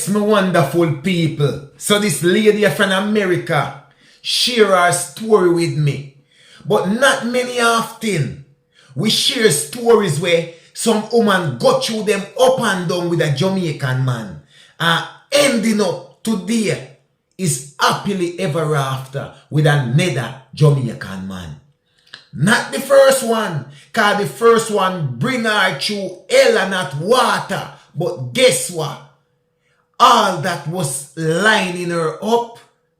Yes, my wonderful people. So this lady from America share her story with me. But not many often. We share stories where some woman got through them up and down with a Jamaican man. And ending up today is happily ever after with another Jamaican man. Not the first one, because the first one bring her through hell and not water. But guess what? All that was lining her up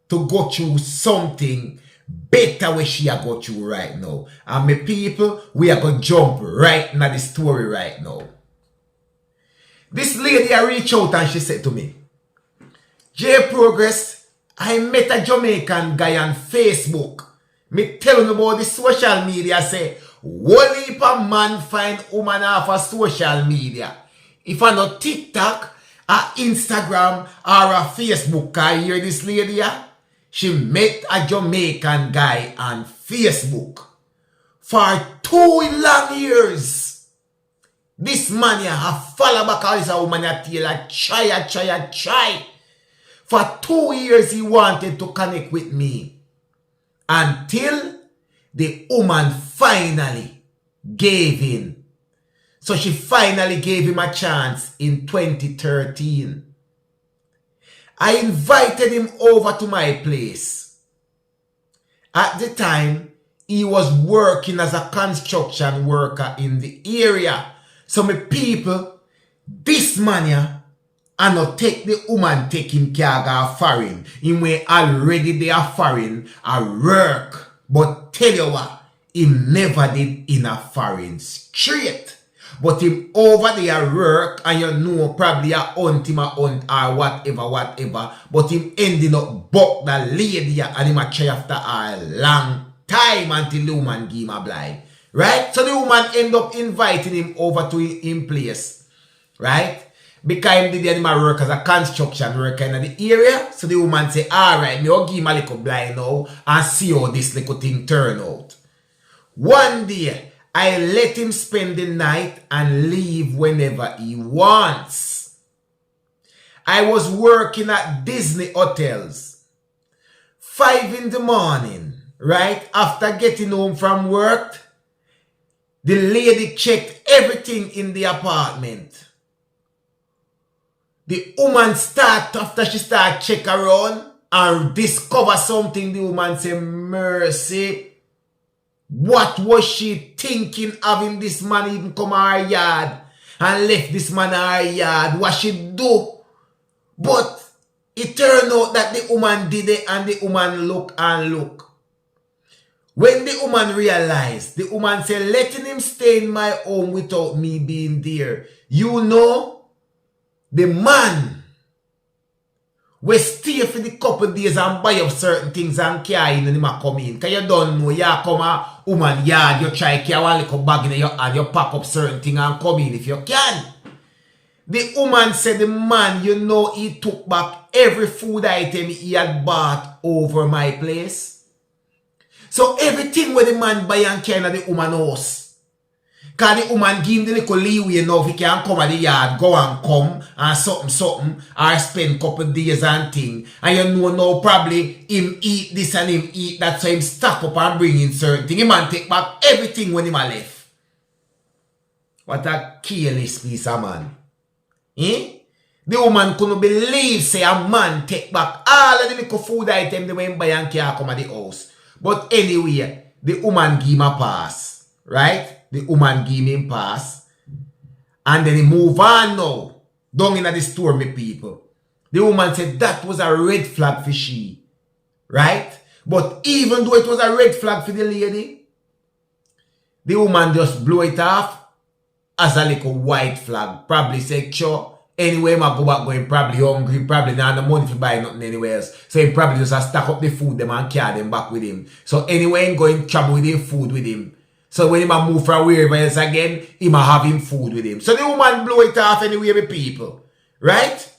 to go through something better where she a go through right now. And my people, we are going to jump right into the story right now. This lady I reached out and she said to me, J Progress, I met a Jamaican guy on Facebook. Me telling about the social media say, one heap of man find woman off of social media. If I not TikTok, or Instagram, or a Facebook, I hear this lady, she met a Jamaican guy on Facebook. For 2 long years, this man here have followed back all this woman at like try. For 2 years he wanted to connect with me. Until the woman finally gave in. So she finally gave him a chance in 2013. I invited him over to my place. At the time, he was working as a construction worker in the area. So my people, this man here, and not take the woman take him care of foreign. Him way already they are foreign, a work. But tell you what, he never did in a foreign straight. But him over there work and you know probably a hunt him a hunt or whatever. But him ending up buck the lady and him a try after a long time until the woman give him a blind. Right? So the woman end up inviting him over to him place. Right? Because him did work as a construction worker in the area. So the woman say, alright, me will give him a little blind now and see how this little thing turn out. One day, I let him spend the night and leave whenever he wants. I was working at Disney hotels. 5 in the morning, right? After getting home from work, the lady checked everything in the apartment. The woman start, after she start check around and discover something, the woman say, mercy. What was she thinking having this man even come her yard and left this man her yard? What she do? But it turned out that the woman did it and the woman look and look. When the woman realized, the woman said, letting him stay in my home without me being there. You know, the man will stay for the couple days and buy up certain things and carry in and him a come in. Because you don't know, you come a woman yard, you try to carry one little bag in your hand, you pack up certain things and come in if you can. The woman said the man, you know, he took back every food item he had bought over my place. So everything where the man buy and carry in the woman house. Because the woman give him the little leeway enough, he can come at the yard, go and come, and something, or spend couple days and thing. And you know now probably him eat this and him eat that, so him stock up and bring in certain thing. He man take back everything when him a left. What a careless piece of man. Eh? The woman couldn't believe say a man take back all of the little food items they went buy and can't come at the house. But anyway, the woman give him a pass. Right? The woman give him pass. And then he move on now. Down in the store, my people. The woman said that was a red flag for she. Right? But even though it was a red flag for the lady, the woman just blow it off as a little white flag. Probably say, sure. Anyway, I go back going probably hungry, probably not the money to buy nothing anywhere else. So he probably just stack up the food them and carry them back with him. So anyway, he going trouble with the food with him. So when he move from wherever else again, he might have him food with him. So the woman blow it off anyway with people. Right?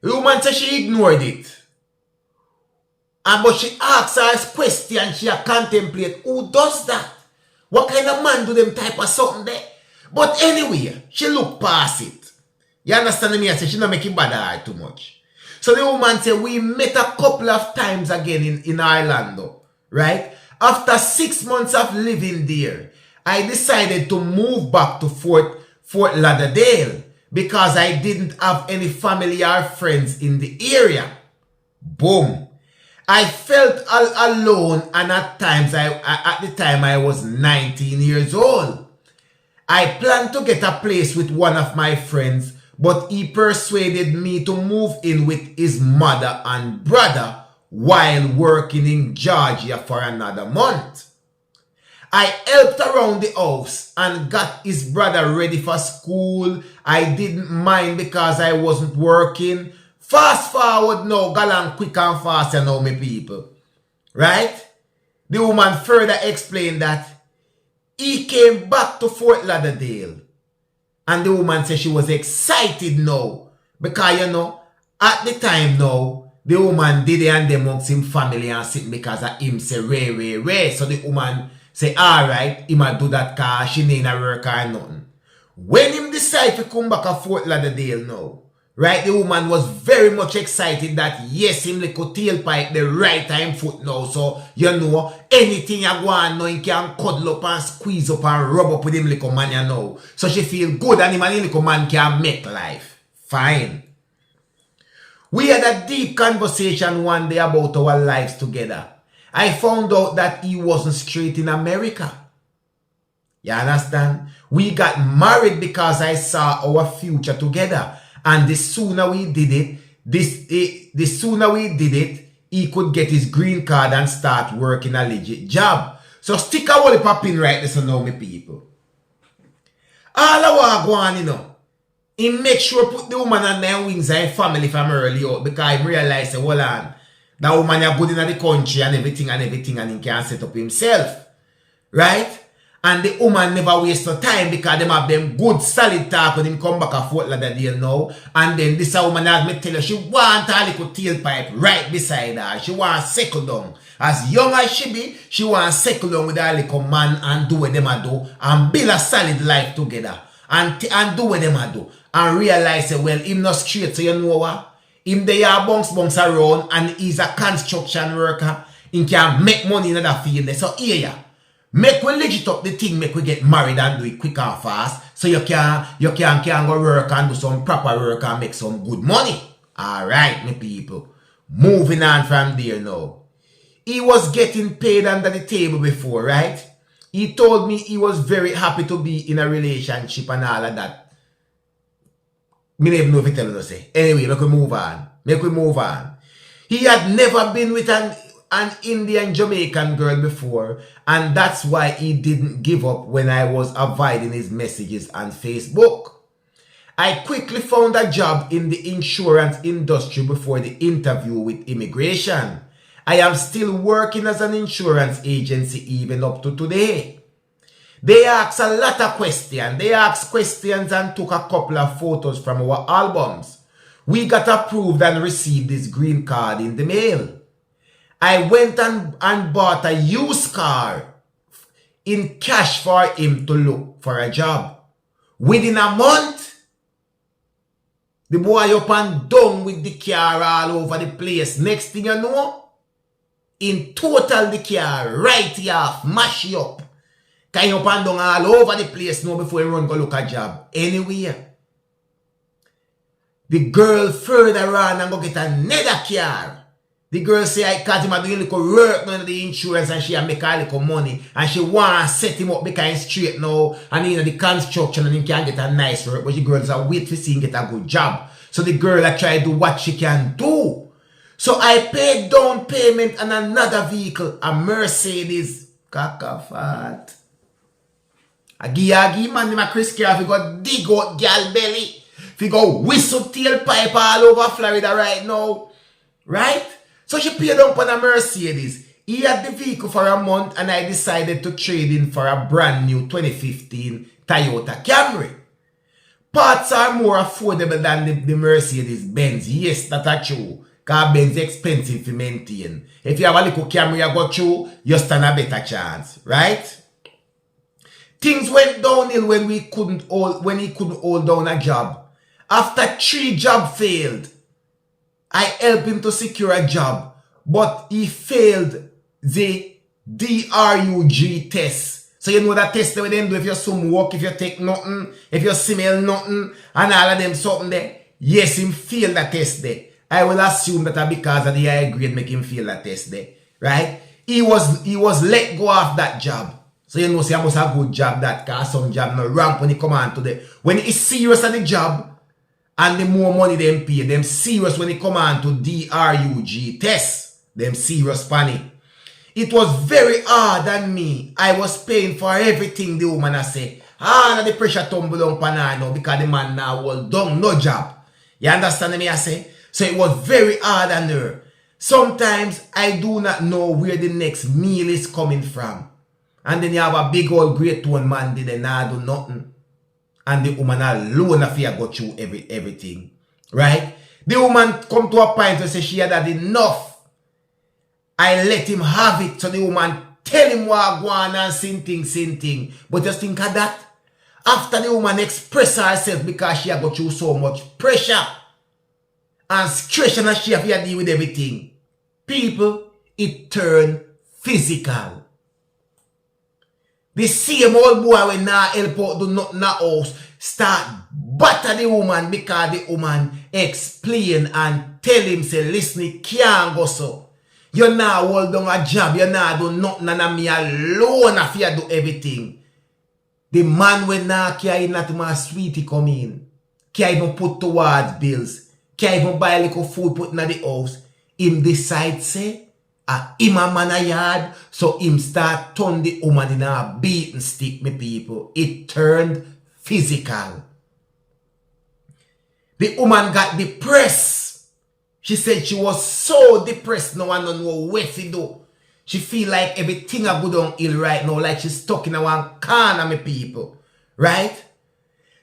The woman said she ignored it. And but she asks her a question, she contemplate, who does that? What kind of man do them type of something there? But anyway, she look past it. You understand me? I say she not make it bother her too much. So the woman said, we met a couple of times again in Orlando, right? After 6 months of living there, I decided to move back to Fort Lauderdale because I didn't have any family or friends in the area. Boom. I felt all alone, and at times, at the time I was 19 years old. I planned to get a place with one of my friends, but he persuaded me to move in with his mother and brother while working in Georgia for another month. I helped around the house and got his brother ready for school. I didn't mind because I wasn't working. Fast forward now, galang quick and fast, you know, me people. Right? The woman further explained that he came back to Fort Lauderdale. And the woman said she was excited now. Because, you know, at the time now, the woman did it and them amongst him family and sitting because of him say ray. So the woman say, alright, he might do that because she need a work or nothing. When him decide to come back to Fort Lauderdale now, right, the woman was very much excited that yes, him little tailpipe the right time foot now. So, you know, anything you want now, he can cuddle up and squeeze up and rub up with him little man, you know. So she feel good and him and him little man can make life. Fine. We had a deep conversation one day about our lives together. I found out that he wasn't straight in America. You understand? We got married because I saw our future together. And the sooner we did it, the sooner we did it, he could get his green card and start working a legit job. So stick a whole pin right there, so now me people. All I want go on, you know. He make sure put the woman on their wings and family from early out because he realized, hold on, that woman is good in the country and everything and he can set up himself. Right? And the woman never waste no time because them have them good solid talk when him come back a Fort Lauderdale now. And then this woman, as me tell you, she want a little tailpipe right beside her. She want to settle down. As young as she be, she want to settle down with her little man and do what them a do and build a solid life together. And do what them a do. And realize that, well, him not straight, so you know what? Him they are bounce around and he's a construction worker. He can make money in that field. So here, make we legit up the thing, make we get married and do it quick and fast. So you can go work and do some proper work and make some good money. Alright, my people. Moving on from there now. He was getting paid under the table before, right? He told me he was very happy to be in a relationship and all of that. Me never know if he tell you to say. Anyway, make we move on. He had never been with an Indian Jamaican girl before, and that's why he didn't give up when I was avoiding his messages on Facebook. I quickly found a job in the insurance industry before the interview with immigration. I am still working as an insurance agency even up to today. They asked a lot of questions. They asked questions and took a couple of photos from our albums. We got approved and received this green card in the mail. I went and bought a used car in cash for him to look for a job. Within a month, the boy up and down with the car all over the place. Next thing you know, in total the car right here, mash you up. Kind up and down all over the place now before you run go look a job. Anyway, the girl further on and go get another car. The girl say I cause him a doing little work now in the insurance and she a make a little money. And she want to set him up because he's straight now. And you know the construction and he can get a nice work. But the girls are wait to see him get a good job. So the girl I try to do what she can do. So I paid down payment on another vehicle. A Mercedes. Kakafat. I give man my Chris Care if you go dig out gal belly. If you go whistle tailpipe all over Florida right now. Right? So she paid up on a Mercedes. He had the vehicle for a month and I decided to trade in for a brand new 2015 Toyota Camry. Parts are more affordable than the Mercedes Benz. Yes, that's true. Because Benz is expensive to maintain. If you have a little Camry you go through, you stand a better chance. Right? Things went downhill when he couldn't hold down a job. After 3 jobs failed, I helped him to secure a job, but he failed the DRUG test. So you know that test that we then do if you some work, if you take nothing, if you smell nothing, and all of them something there. Yes, him failed that test there. I will assume that because of the high grade make him fail that test there. Right? He was let go of that job. So you know, say I must have a good job that cause some job no ramp when he come on to the when he's serious at the job and the more money them pay, them serious when he come on to DRUG test. Them serious funny. It was very hard on me. I was paying for everything the woman I say. Now the pressure tumble on pan now because the man now hold down no job. You understand me I say? So it was very hard on her. Sometimes I do not know where the next meal is coming from. And then you have a big old great one man did not do nothing. And the woman alone affair go through everything. Right? The woman come to a point to say she had enough. I let him have it. So the woman tell him what go on and same thing. But just think of that. After the woman express herself because she had go through so much pressure and stress and she have to deal with everything. People, it turned physical. The same old boy when now help out do nothing in the house start batter the woman because the woman explain and tell him say listen it can't go so. You now hold down a job, you now do nothing and me alone if you do everything. The man when now can't not my sweetie come in. Can't even put towards bills. Can't even buy a little food put in the house. Him decide say him a man a yard, so him start turn the woman in a beating stick, me people. It turned physical. The woman got depressed. She said she was so depressed now and don't know what to do. She feel like everything a go down ill right now, like she's stuck in a one corner, me people. Right?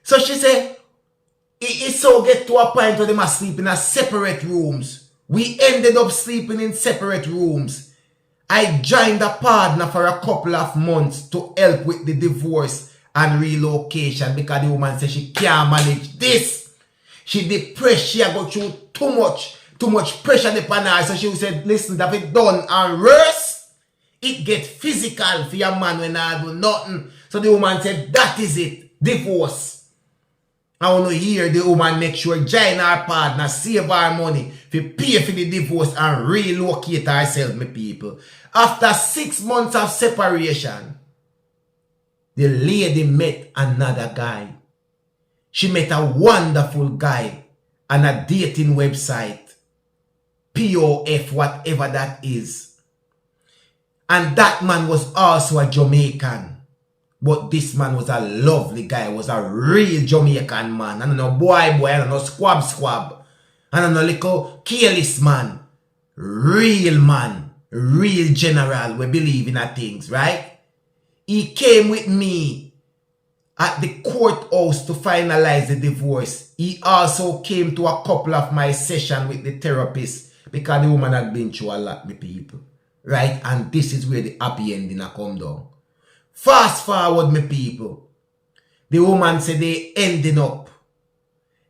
So she said, it so get to a point where they must sleep in a separate rooms. We ended up sleeping in separate rooms. I joined a partner for a couple of months to help with the divorce and relocation because the woman said she can't manage this. She depressed. She had got through too much pressure upon her. So she said, listen, that it done and worse, it get physical for your man when I do nothing. So the woman said, that is it. Divorce. I want to hear the woman make sure join her partner, save her money, to pay for the divorce and relocate herself, my people. After 6 months of separation, the lady met another guy. She met a wonderful guy on a dating website. POF, whatever that is. And that man was also a Jamaican. But this man was a lovely guy, was a real Jamaican man. And no boy, and no squab. And no little careless man. Real man. Real general. We believe in our things, right? He came with me at the courthouse to finalize the divorce. He also came to a couple of my sessions with the therapist because the woman had been through a lot with people. Right? And this is where the happy ending come down. Fast forward, my people. The woman said they ending up.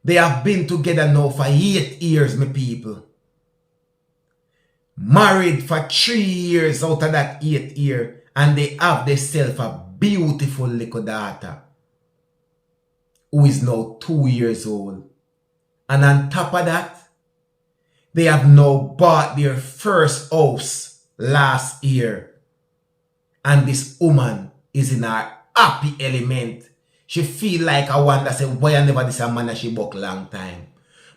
They have been together now for 8 years, my people. Married for 3 years out of that 8th year. And they have themselves a beautiful little daughter. Who is now 2 years old. And on top of that, they have now bought their first house last year. And this woman is in her happy element. She feel like I wonder, say, why I never this a man that she buck long time.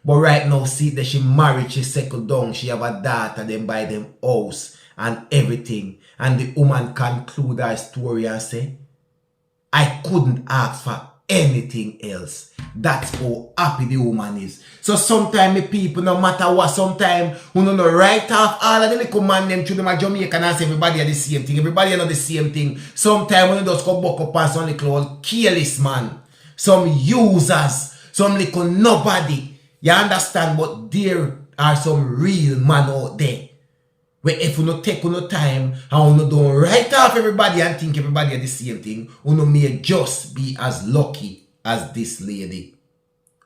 But right now, see that she married, she settled down, she have a daughter, then buy them house and everything. And the woman conclude her story and say, I couldn't ask for anything else. That's how happy the woman is. So sometimes the people, no matter what, sometimes who know right off all of the little man them to them a Jamaican and say everybody are the same thing. Everybody are not the same thing. Sometimes when you just go buck up on some little old careless man, some users, some little nobody. You understand? But there are some real man out there. Where if you not take no time and you don't write off everybody and think everybody are the same thing, you may just be as lucky as this lady.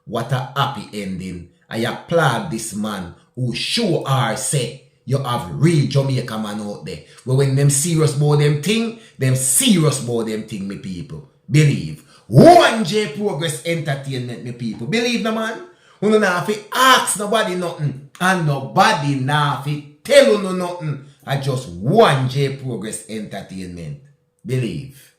What a happy ending. I applaud this man who show our say you have real Jamaica man out there. But when them serious about them thing, me people. Believe. 1J Progress Entertainment, me people. Believe no man. You don't have to ask nobody nothing. And nobody now have to tell you nothing. I just 1J Progress Entertainment. Believe.